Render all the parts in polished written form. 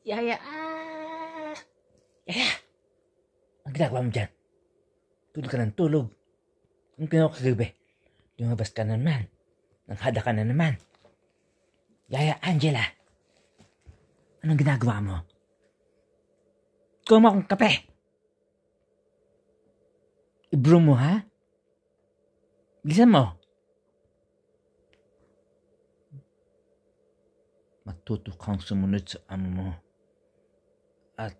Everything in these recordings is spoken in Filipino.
Yaya! Yaya! Ang ginagawa mo dyan? Tulog ka ng tulog. Ang ginawa kagabi? Lumabas ka na naman. Nanghada ka na naman. Yaya Angela! Anong ginagawa mo? Kuha mo akong kape! I-brew mo, ha? Bilisan mo! Matuto kang sumunod sa amo mo. At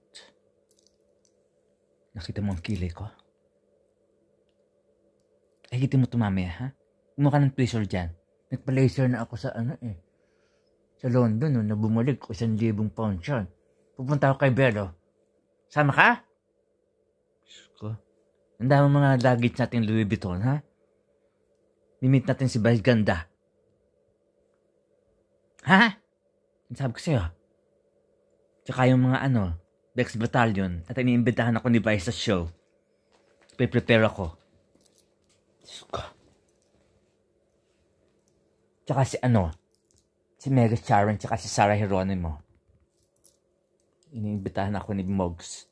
nakita mo ang kilay ko? Higitin mo ito mamaya, ha? Kumuha ka ng tweezer dyan. Nagpa-laser na ako sa sa London, no, na bumalik ko 1,000 pounds yun. Pupunta ako kay Bello. Sama ka? Ko. Ang dami mga luggage natin Louis Vuitton, ha? Limit natin si Vice Ganda. Ha? Ang sabi ko sa'yo. Tsaka yung mga Bex Battalion. At iniimbitahan ako ni Vice sa show. Prepare ako. Tsaka si Mega Sharon, tsaka si Sarah Geronimo. Iniimbitahan ako ni Mogs.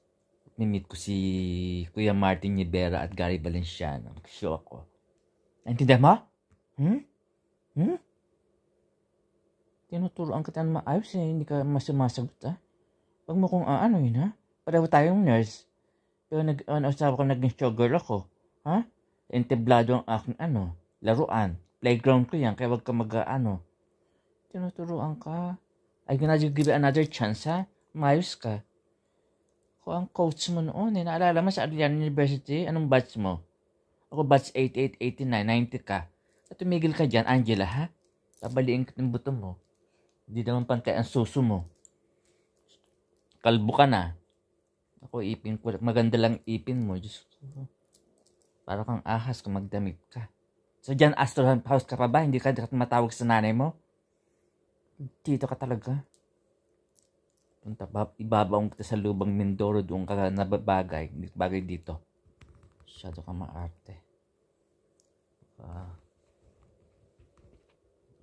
Mimit ko si Kuya Martin Rivera at Gary Valenciano. Mag-show ako. Naintindihan mo? Tinuturoan kita ng maayos hindi ka masumasagot, ha? Huwag mo kong yun, ha? Pareho tayong nurse. Pero asawa ko naging showgirl ako, ha? Entablado ang aking laruan. Playground ko yan, kaya wag ka tinuturoan ka. I'm gonna give you another chance, ha? Maayos ka. Ako ang coach mo noon, Naalala mo sa Adrian University? Anong batch mo? Ako batch 88, 89, 90 ka. At tumigil ka dyan, Angela, ha? Babaliin ka ng buto mo. Hindi naman pantay ang suso mo. Kalbo ka na. Ako, ipin ko. Maganda lang ipin mo. Diyos ko. Para kang ahas kung magdamit ka. So dyan, Astro House ka pa ba? Hindi ka matawag sa nanay mo? Dito ka talaga. Ibabaong kita sa lubang Mindoro doon ka nababagay. Hindi bagay dito. Masyado ka maarte.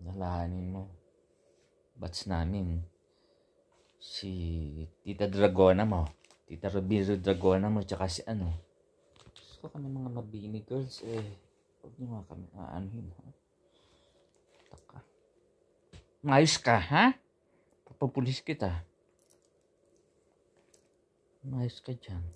Nalahanin mo. Bats namin. Si Tita Dragona mo. Tita Rubiru Dragona mo. Tsaka si Gusto kami mga mabini girls Huwag niyo nga kami aanhin, ha? Taka. Mayos ka, ha? Papapulis kita. Mayos ka dyan.